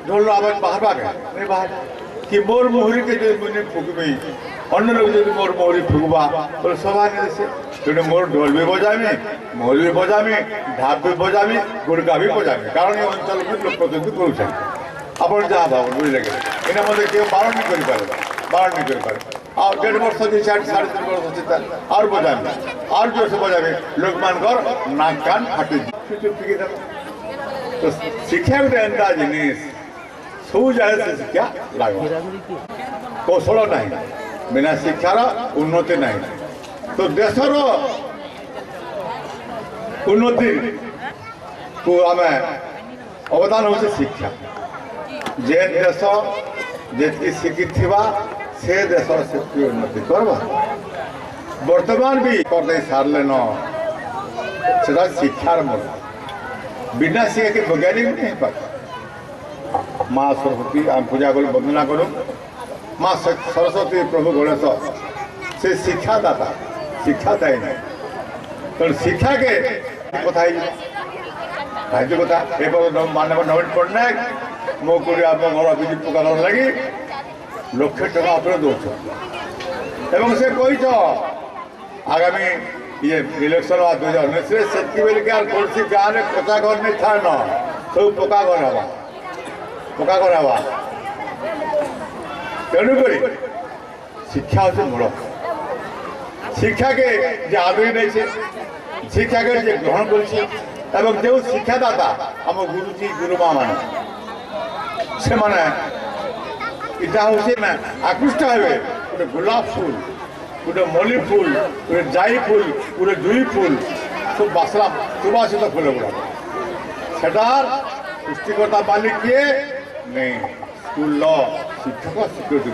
ढोल आवाज बाहर नहीं बाहर कि मोर मोहरी के जो मुझे फूकबी अन्य लोग जो मोर मोहरी फूकबा तो सभा नहीं से तेणु मोर ढोल भी बजामी मोहरी भी बजामी ढाक भी बजामी गुड़का भी बजामी कारण ये अंचल में लोक प्रतिनिधि करूँ आप जहाँ भाव बुझे इना मत क्यों बारण नहीं कर और 1.5 वर्ष की 3.5 वर्ष चिंता और बजामी और जोर से बजामी लोक मान नाक कान फाटी तो शिक्षा गोटे एंता जिनिस सब जगह शिक्षा लगे कौशल ना बिना शिक्षार उन्नति ना तो देशर उन्नति को आम अवदान हो शिक्षा जे देश जी शिक्षित थी से देश से उन्नति करवा वर्तमान भी कर सारे न शिक्षार मूल बिना शिक्षा के वैज्ञानिक नहीं पाता माँ सरस्वती आम पूजा करूँ वंदना करूँ माँ सरस्वती प्रभु गणेश से शिक्षादाता शिक्षादायी नहीं तो शिक्षा के कथा राज्य कथा ए मानव नवीन पट्टनायक मो को घर अभिजित प्रकार लगी लक्ष टका अपने दौर से कही आगामी ये इलेक्शन 2019 से कौन सी गाँव में पचा घर नहीं था न सब पका घर हवा तेणुक शिक्षा हूँ मूल शिक्षा के जे आदरी नहीं से शिक्षा के जे ग्रहण कर जो शिक्षादाता आम गुरुजी गुरुमा मान से माने इटा हूँ आकृष्ट हे गोटे गोलाप फूल गोटे मल्ली फूल गोटे जाई फूल गोटे जुई फूल सब बासला सुबासित फूल गुड़ा सेटार पुष्टिकर्ता मालिक किए नहीं स्कूल शिक्षक शिक्षक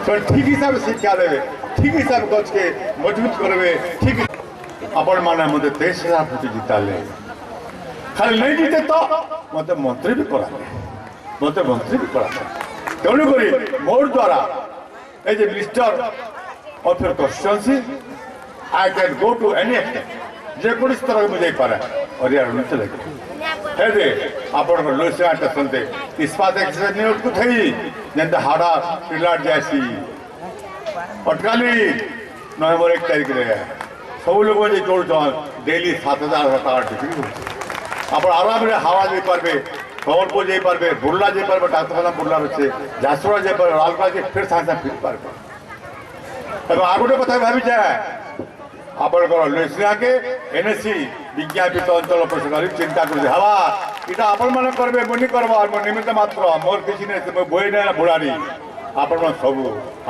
तो ठीक हिसाब से शिक्षा देवे ठीक हिसाब गच के मजबूत करेंगे ठीक आपण मैंने मत 23,000 फुट जिताले खाली नहीं जीते तो मत मंत्री भी करा तेणुक मोर द्वारा as a minister of your constituency I can go to any extent जेको स्तर में जापे और यार उन्नति लगे हे आप स्टेशन से इस्पात एक्सप्रेस न्यूज को थी जैसे हाड़ा पिलाट जासी अटकाली नवेम्बर 1 तारीख सब लोग दौड़ डेली 7,000 डिग्री आप आराम से हावा जापारे खबरपुर जापारे बुर्ला जापारे डाक्तखाना बुर्ला अच्छे झारसुगुड़ा जापारे राउरकेला जा फिर साथ फिर पारे आ गोटे कथा भावी जाए आपंकर लुइसिया के एनएससी विज्ञापित अंचल प्रसंग चिंता कर हवा इटा आपण मैंने करेंगे मुझे करवा मो निमित्त मात्र मोर किसी नहीं बोई ना बुढ़ारी आप सब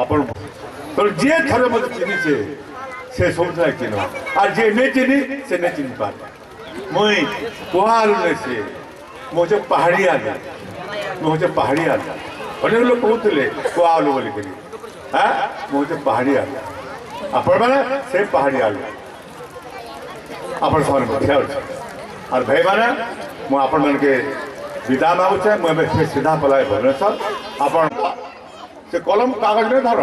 आप तो जे थे मत चिन्ही से सब चिन्ह और जे नहीं चिन्ही से नहीं चिन्ह पार मुई कुआलू से मुझे पहाड़िया मुझे पहाड़िया अनेक लोग कहते कुआलू बोलिक हाँ मुझे पहाड़िया आपण मैंने से पहाड़िया आप और भाई मैंने मुझे मन के विदा मांगुचे मुझे सीधा पलाए भुवनेश्वर आप से कलम कागज नहीं धर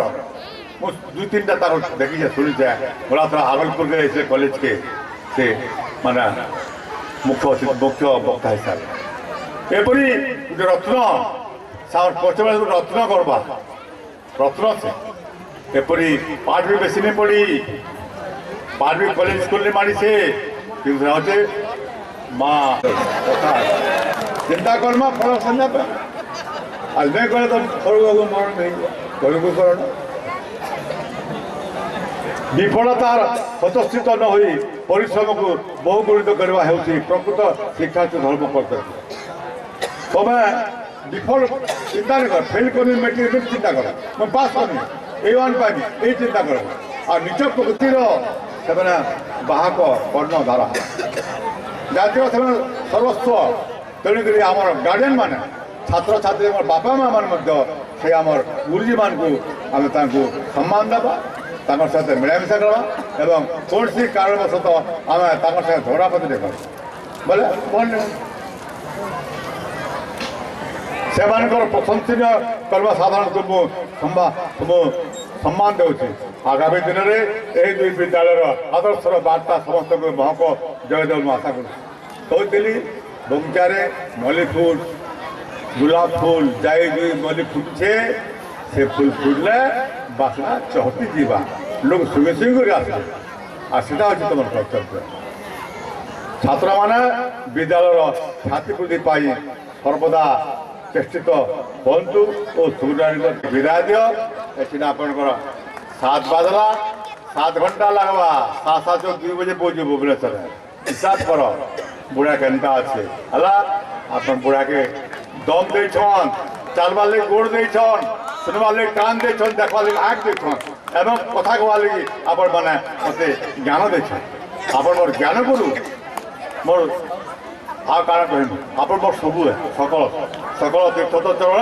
मुझ 2-3टा तार देखी शुणी जाए बोला थोड़ा आगलपुर गए कॉलेज के से माना मुख्य वक्ता हिसाब एपरी गोटे रत्न पश्चिम रत्न करवा रत्न से एपरी पाठ भी बेसी नहीं पड़ी पाठ भी कॉलेज स्कूल मारी से होते माँ चिंता करमा फल संजा पे आज नहीं करे तो फल मरण नहीं घर को करण विफलतार हतस्थित न हो परिश्रम को बहुगुणित करवा प्रकृत शिक्षा धर्म कर्तव्य तुम्हें विफल चिंता नहीं कर फेल कर मेट्रिक चिंता कर मैं पास करनी A1 पाइबी ये चिंता कर और निज प्रकृतिर से बाहक कर्ण धारा जातीय से सर्वस्व तेणुक आम गार्डियन मान छात्र छात्री बापा माँ मान से आम गुरुजी मान को आम सम्मान देवा सहित मिलामिशा करवा एवं कौन सी कारणवश आम झगड़ापति नहीं कर बोले कौन से प्रशंसनीय करवा साधारण को सम्मान दूसरी आगामी दिन में यही दुई विद्यालय आदर्शर बार्ता समस्त को महक जयदेव आशा करी बगीचारे मल्ली फूल গোলাপ ফুল যাই দুই বলি ফুটছে সে ফুল ফুটলে বাসনা চহটি যা লোক সঙ্গে সঙ্গে করে আসবে আর সেটা হচ্ছে তোমার কর্তব্য ছাত্র মানে বিদ্যালয়ের ছাত্রীবৃত্তি পাই সর্বদা চেষ্টিত হন্তু ও সুবিধার বিদায় দিও এটি আপনার 7 বাজলা 7 ঘন্টা লাগবা 7 2 বজে পৌঁছে ভুবনেশ্বরে হিসাব কর বুড়া কেনটা আছে হলা আপনার বুড়াকে দম ଦେଇଛନ୍ ଚାଲବାର୍ ଲାଗି ଗୋଡ଼ ଦେଇଛନ୍ ଶୁଣବାର୍ ଲାଗି କାନ ଦେଇଛନ୍ ଦେଖବାର୍ ଲାଗି ଆଖ ଦେଇଛନ୍ ଏବଂ କଥା କହବାର୍ ଲାଗି ଆପଣମାନେ ମୋତେ ଜ୍ଞାନ ଦେଇଛନ୍ ଆପଣ ମୋର ଜ୍ଞାନ ଗୁରୁ ମୋର ଆଉ କାଣା କହିବି ଆପଣ ମୋର ସବୁ ସକଳ ସକଳ ତୀର୍ଥ ତ ଚରଣ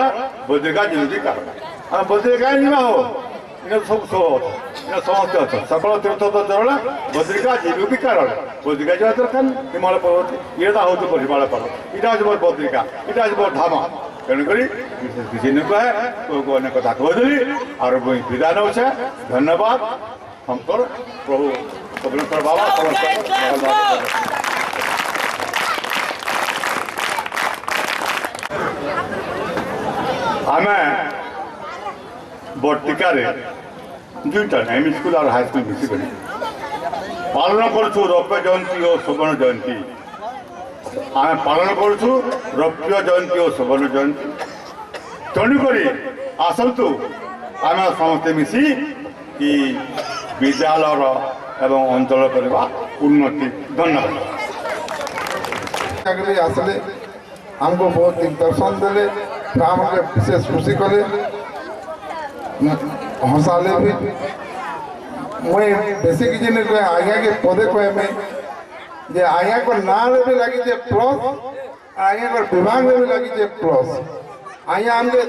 ବଦ୍ରିକା ଯିବି କାରଣ ଆମେ ବଦ୍ରିକା ଯିବା ହଉ ଇନେ ସବୁ ସବୁ ଅଛ ଇନେ ସମସ୍ତେ ଅଛ ସକଳ ତୀର୍ଥ ତ ଚରଣ ବଦ୍ରିକା ଯିବି ବି କାରଣ ବଦ୍ରିକା ଯିବା ଦରକାର ହିମାଳୟ ପର୍ବତ ଇଏଟା ହେଉଛି ମୋର ହିମାଳୟ ପର୍ବତ ଇଟା ହେଉଛି ମୋର ବଦ୍ରିକା ଇଟା ହେଉଛି ମୋର ଧାମ ତେଣୁକରି ବିଶେଷ କିଛି ନ କହେ ତୋକୁ ଅନେକ କଥା କହିଦେଲି ଆଉ ମୁଇଁ ବିଦାୟ ନେଉଛେ ଧନ୍ୟବାଦ ଶଙ୍କର ପ୍ରଭୁ ସବିନେଶ୍ୱର ବାବା ଆମେ ବଟିକାରେ ଦୁଇଟା ଏମ୍ ସ୍କୁଲ ଆଉ ହାଇସ୍କୁଲ ମିଶିକରି ପାଳନ କରୁଛୁ ରୌପ୍ୟ ଜୟନ୍ତୀ ଓ ସୁବର୍ଣ୍ଣ ଜୟନ୍ତୀ ଆମେ ପାଳନ କରୁଛୁ ରୌପ୍ୟ ଜୟନ୍ତୀ ଓ ସୁବର୍ଣ୍ଣ ଜୟନ୍ତୀ ତେଣୁକରି ଆସନ୍ତୁ ଆମେ ସମସ୍ତେ ମିଶି କି ବିଦ୍ୟାଳୟର ଏବଂ ଅଞ୍ଚଳ କରିବା ଉନ୍ନତି ଧନ୍ୟବାଦ ଆସିଲେ ଆମକୁ ବହୁତ ଦିଗ୍ଦର୍ଶନ ଦେଲେ ଆମকে ବିଶେଷ ଖୁସି କଲେ ହସାଲେ ବି ମୁଇଁ ବେଶୀ କିଛି ନାଇଁ କହେ ଆଜ୍ଞାକେ ପଦେ କହେମି ଯେ ଆଜ୍ଞାଙ୍କର ନାଁରେ ବି ଲାଗିଛେ ପ୍ଲସ୍ ଆଜ୍ଞାଙ୍କର ବିଭାଗରେ ବି ଲାଗିଛେ ପ୍ଲସ୍ ଆଜ୍ଞା ଆମକେ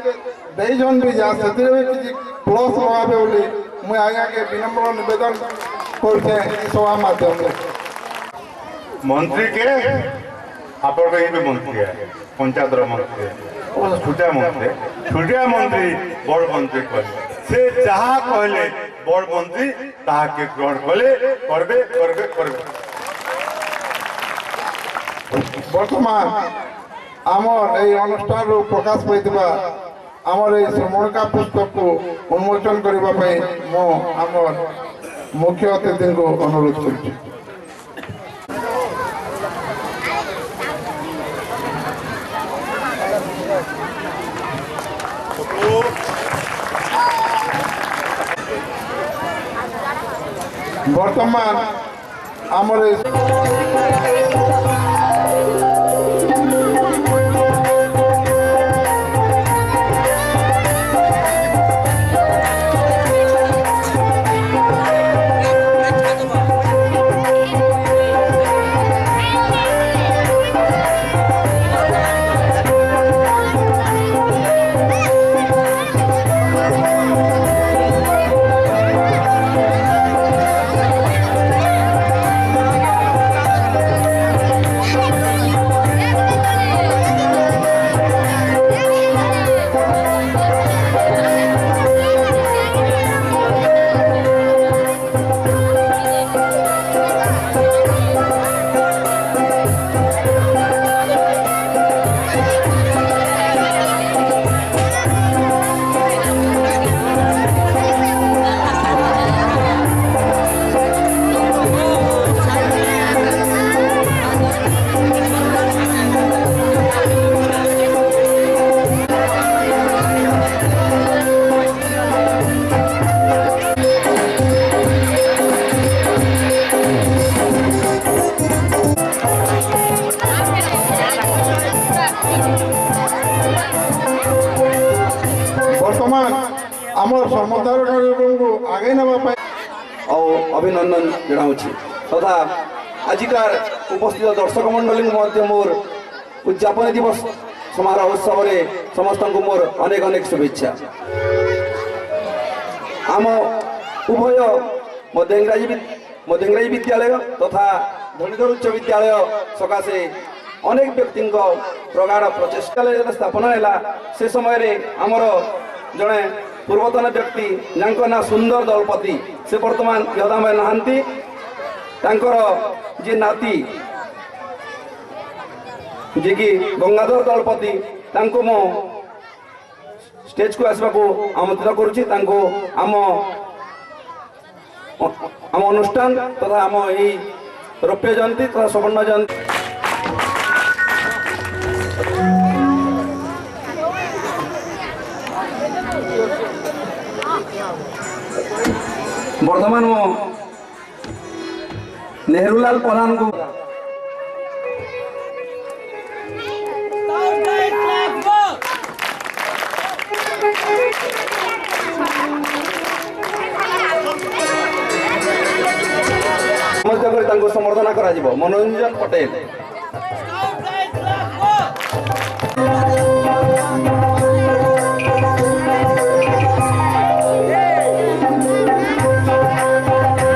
ଦେଇଛନ୍ ବି ଯା ସେଥିରେ ବି କିଛି ପ୍ଲସ୍ ଲଗାବେ ବୋଲି ମୁଇଁ ଆଜ୍ଞାକେ ବିନମ୍ର ନିବେଦନ କରୁଛେ ଏ ସଭା ମାଧ୍ୟମରେ मंत्री के आप मंत्री है पंचायत मंत्री छुटिया मंत्री बड़ मंत्री कहे से जहाँ कहले बड़ मंत्री ताके ग्रहण कले करबे करबे करबे बर्तमान आमर ये अनुष्ठान प्रकाश पाइबा आमर ये श्रमणिका पुस्तक को उन्मोचन करने मो आमर मुख्य अतिथि को अनुरोध कर बर्तमान आमर आमर समतार कार्यक्रम को आगे नापी और अभिनंदन जनाऊँ तथा आजिकार उपस्थित दर्शक मंडली मोर उद्यापन दिवस समारोह उत्सव में समस्त को मोर अनेक अनेक शुभेच्छा आम उभय मध्य इंग्राजी विद्यालय तथा धनीधर उच्च विद्यालय सकाशे अनेक व्यक्ति प्रगाढ़ प्रचेषा स्थापना है से समय आमर जड़े पूर्वतन व्यक्ति जहाँ ना सुंदर दलपति से बर्तमान यदामय नहांती जी नाती जे कि गंगाधर दलपति तांको मो स्टेज को आसवा को आमंत्रित करुछि तांको आम अनुष्ठान तथा आम यही रौप्य जयंती तथा स्वर्ण जयंती वर्तमान मो नेहरूलाल प्रधान को समर्थन करा मनोरंजन पटेल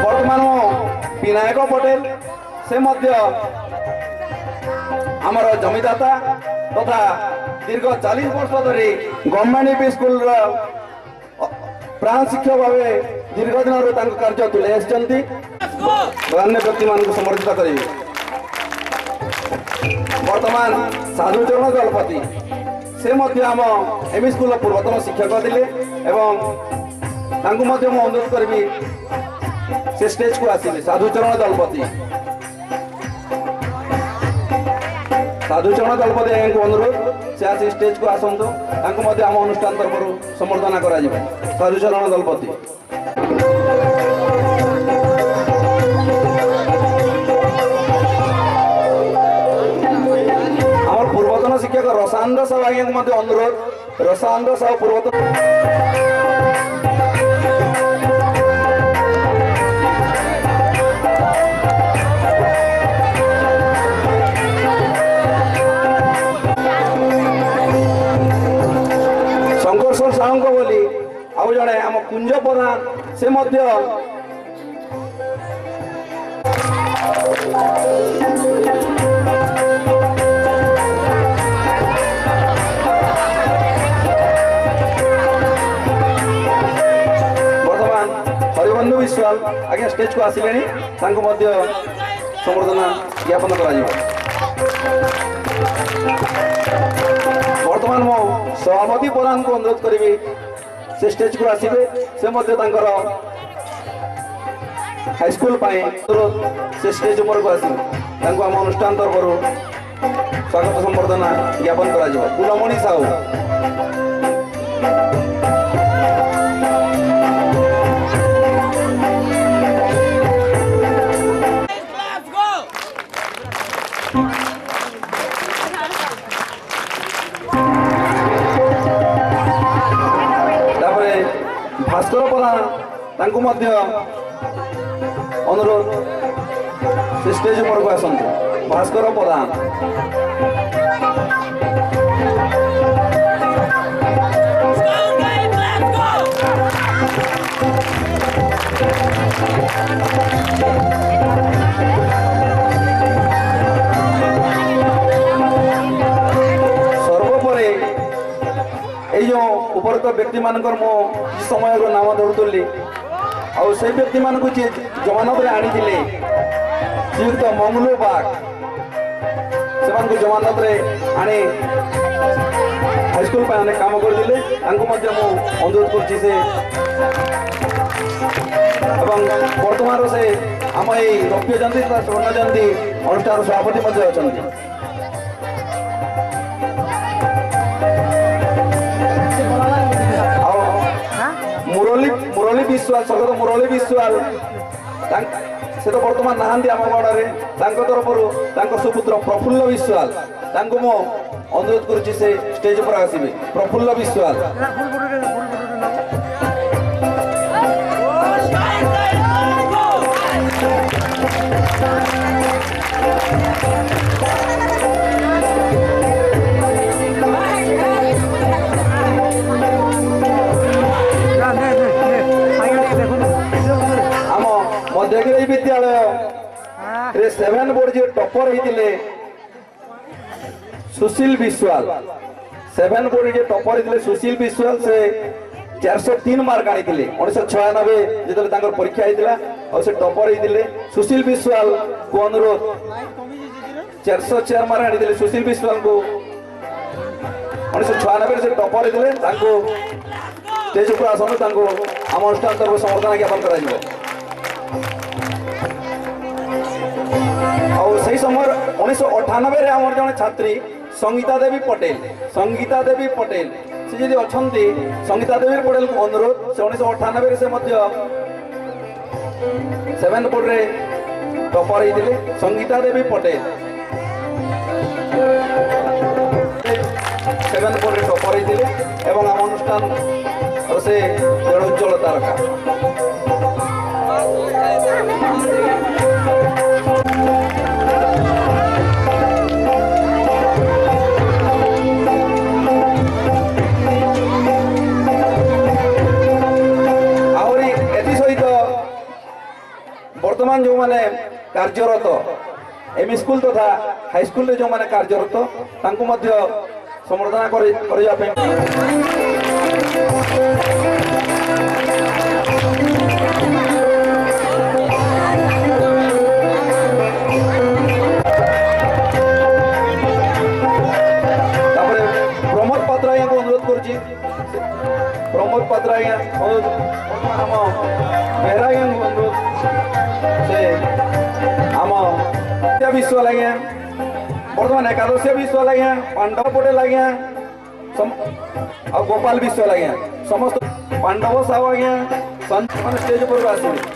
वर्तमान विनायक पटेल से मध्य आमर जमीदाता तथा दीर्घ 40 वर्ष धरी गवर्नमेंट यूपी स्कूल प्राण शिक्षक भाव दीर्घ दिन कार्य तुले आसछन्ति अन्य व्यक्ति मान समर्थित करें। वर्तमान साधुचरण दलपति से आम एमई स्कूल पूर्वतन शिक्षक थे एवं अनुरोध करी से स्टेज को आसिले साधुचरण दलपति को अनुरोध से आसी स्टेज को आसतु आम अनुष्ठान तरफ समर्थना करा साधुचरण दलपति पूर्वतन शिक्षक रसानंद साहु आज्ञा अनुरोध रसानंद साहु पूर्वतन शंकर साहू बोली आउ जड़े आम कुंज प्रधान से हरिबंधु विश्वाल आगे स्टेज को आसिले संबर्धना ज्ञापन कर वर्तमान मो सभापति प्रधान को अनुरोध करी से स्टेज को आसवे से हाईस्कूल से स्टेज उपर को आसवे आम अनुष्ठान तरफ स्वागत संबर्धना ज्ञापन कर कुलमणि साहू भास्कर प्रधान अनुरोध से स्टेज उपर को आसतु भास्कर प्रधान सर्वोपरि जो उपरत व्यक्ति मानकर मो समय नाम धरुली आउ से व्यक्ति मान को जमानत रे आनी श्रीयुक्त मंगलू बाग से जमानत रे आनी हाईस्कूल अनेक काम करते अनुरोध कर वर्तमान से आम ये रौप्य जयंती स्वर्ण जयंती अनुष्ठान सभापति अच्छा मुरली विश्वाल स्वर्गत मुरली विश्वाल से तो बर्तमान नहांती आम गड़े तरफ सुपुत्र प्रफुल्ल विश्वाल मो अनुरोध करुच्ची से स्टेज पर आसवे प्रफुल्ल विश्वाल मध्यगिरी विद्यालय 7 बोर्ड जो टॉपर होते सुशील विश्वाल 7 बोर्ड जो टॉपर होते सुशील विश्वाल से 403 मार्क आनी 1996 जो परीक्षा होता और से टॉपर होते सुशील विश्वाल को अनुरोध 400 चेयर मारे आनी सुशील विश्वाल को 1996 से टॉपर होते स्टेज पर आसनु आम अनुष्ठान तरफ समर्थन ज्ञापन कर समय 1998 आम जड़े छात्री संगीता देवी पटेल से जी अच्छा संगीता देवी पटेल को अनुरोध से 1998 से 7 बोर्ड रे टॉपर होते संगीता देवी पटेल 7 बोर्ड रे टॉपर होते एवं आम अनुष्ठान से जड़े उज्ज्वल तारका बर्तमान जो माने कार्यरत एम स्कूल तथा हाई स्कूल जो माने कार्यरत तांको मध्य समर्थना करिया पे तापरे प्रमोद पात्र को अनुरोध करछि प्रमोद पात्र हम मेहरा को अनुरोध से आम विश्व लगे बर्तमान एकादशी विश्व लगे पांडव पटेल आज्ञा गोपाल विश्व लगे समस्त पांडव साहू आज्ञा मैंने स्टेज पर आसवे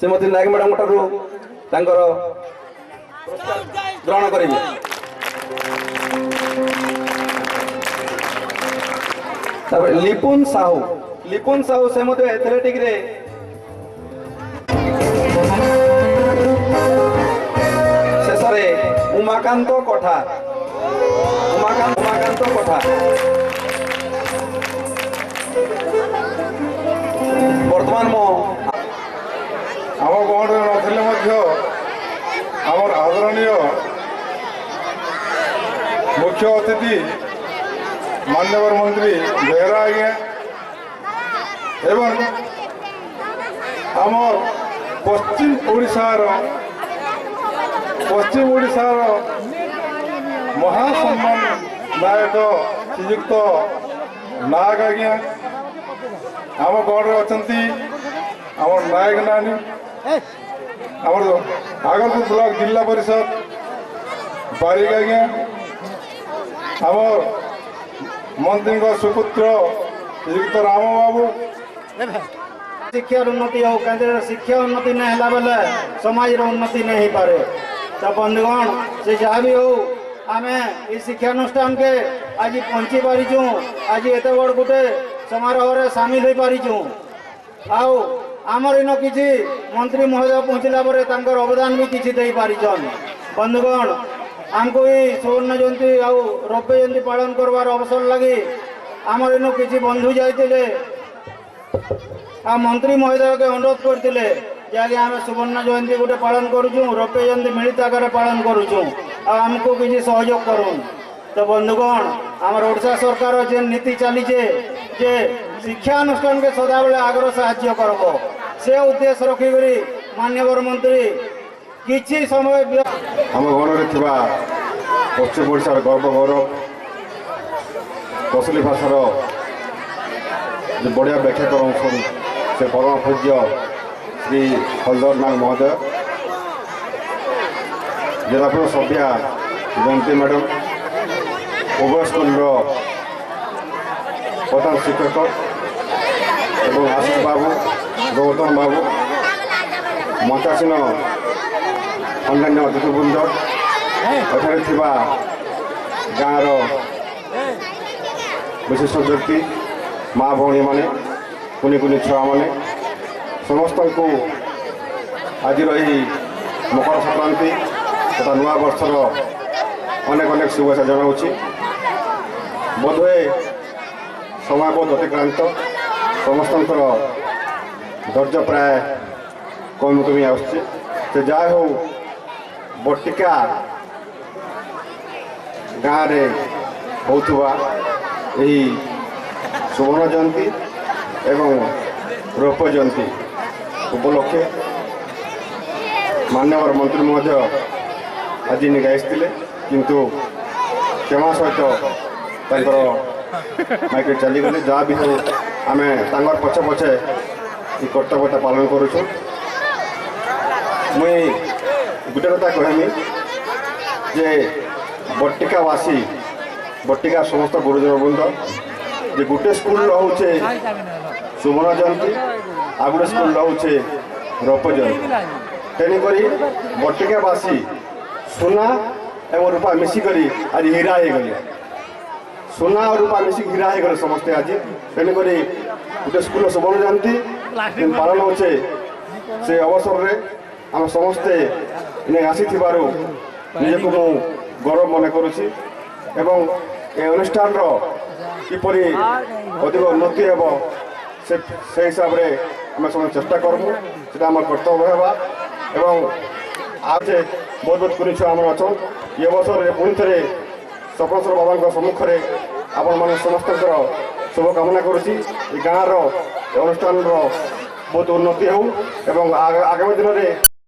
श्रीमती नायक मैडम ठार ग्रहण करेंगे लिपुन साहू से मत एथलेटिक रे शेष उमाकांत कठा वर्तमान मो आम गहण नथिले आमर आदरणीय मुख्य अतिथि मान्यवर मंत्री बेहरा आज्ञा एवं आमर पश्चिम ओडिशार महासम्मान नायक श्रीयुक्त नाग आज्ञा आम गहण अच्छा आम नायक नानी आमर आगरपुर ब्लॉक जिला परिषद बारिक आज्ञा आमर मंत्री सुपुत्र श्रीयुक्त राम बाबू शिक्षा उन्नति हो शिक्षा उन्नति नहीं है बेले समाज उन्नति नहीं हो पारे तो बंधुगण से जहाँ भी हो आम इस शिक्षानुष्ठान के आज पहुँची पारिचु आज एत बड़ गोटे समारोह में सामिल हो पारिचु आओ आमर इन किसी मंत्री महोदय पहुँचला अवदान भी किसी दे पारिछन बंधुगण आमको भी सुवर्ण जयंती आउ रौप्य जयंती पालन करवार अवसर लगे आमर इन किसी बंधु जाते आ मंत्री महोदय के अनुरोध करते जहाँकि आम सुवर्ण जयंती गोटे पालन करुचु रौप्य जयंती मिलित आकार पालन करुचु आमको किसी सहयोग करूँ तो बंधुगण आमर ओडिशा सरकार जे नीति चली जे शिक्षानुष्ठान के सदाबले आग्रह साहाय्य करब से उद्देश्य रखिकी मान्यवर मंत्री किछि समय आम गणर पश्चिम ओडिशार गर्व गौरव कोसली भाषार जो बढ़िया व्याख्या कर से परम पूज्य श्री हलधर नाग महोदय जिलापुर सभ्या जयंती मैडम उभय स्कूल प्रधान शिक्षक एवं आशीष बाबू गौतम बाबू मंचासीन अन्य अतिथिवृंद एठारे गाँव विशिष्ट व्यक्ति माँ भौणी मैंने कुनि कुनि छुआ मैंने समस्त को आज मकर संक्रांति तथा नुआ वर्षर अनेक अनेक शुभेच्छा जनाऊँगी बोधे समय बहुत अतिक्रांत समस्त ଧୈର୍ଯ୍ୟ ପ୍ରାୟ କମି କମି ଆସୁଛି। ସେ ଯାହା ହଉ ବଟିକା ଗାଁରେ ହେଉଥିବା ଏହି ସୁବର୍ଣ୍ଣ ଜୟନ୍ତୀ ଏବଂ ରୌପ୍ୟ ଜୟନ୍ତୀ ଉପଲକ୍ଷେ ମାନ୍ୟବର ମନ୍ତ୍ରୀ ମଧ୍ୟ ଆଜି ନେଇକି ଆସିଥିଲେ, କିନ୍ତୁ କ୍ଷମା ସହିତ ତାଙ୍କର ମାଇକେ ଚାଲିଗଲେ। ଯାହା ବି ହଉ ଆମେ ତାଙ୍କର ପଛେ ପଛେ ଏ କର୍ତ୍ତବ୍ୟଟା ପାଳନ କରୁଛୁ। ମୁଇଁ ଗୋଟେ କଥା କହିମି ଯେ ବଟିକାବାସୀ ବଟିକା ସମସ୍ତ ଗୁରୁଜନ ବୃନ୍ଦ ଯେ ଗୋଟେ ସ୍କୁଲ ରହୁଛେ ସୁବର୍ଣ୍ଣ ଜୟନ୍ତୀ ଆଉ ଗୋଟେ ସ୍କୁଲ ରହୁଛେ ରୌପ୍ୟ ଜୟନ୍ତୀ। ତେଣୁକରି ବଟିକାବାସୀ ସୁନା ଏବଂ ରୂପା ମିଶିକରି ଆଜି ହୀରା ହେଇଗଲେ। ସୁନା ଆଉ ରୂପା ମିଶିକି ହୀରା ହେଇଗଲେ ସମସ୍ତେ ଆଜି। ତେଣୁକରି ଗୋଟେ ସ୍କୁଲର ସୁବର୍ଣ୍ଣ ଜୟନ୍ତୀ ପାଳନ ହେଉଛେ। ସେ ଅବସରରେ ଆମେ ସମସ୍ତେ ଆସିଥିବାରୁ ନିଜକୁ ମୁଁ ଗୌରବ ମନେ କରୁଛି ଏବଂ ଏ ଅନୁଷ୍ଠାନର କିପରି ଅଧିକ ଉନ୍ନତି ହେବ ସେ ହିସାବରେ ଆମେ ସମସ୍ତେ ଚେଷ୍ଟା କରିବୁ। ସେଟା ଆମର କର୍ତ୍ତବ୍ୟ ହେବା ଏବଂ ଆଉ ଯେ ବହୁତ ବହୁତ କୁନି ଛୁଆ ଆମର ଅଛନ୍ ଏ ଅବସରରେ ପୁଣି ଥରେ ସପନେଶ୍ୱର ବାବାଙ୍କ ସମ୍ମୁଖରେ ଆପଣମାନେ ସମସ୍ତଙ୍କର ଶୁଭକାମନା କରୁଛି। ଏ ଗାଁର ଏ ଅନୁଷ୍ଠାନର ବହୁତ ଉନ୍ନତି ହେଉ ଏବଂ ଆଗାମୀ ଦିନରେ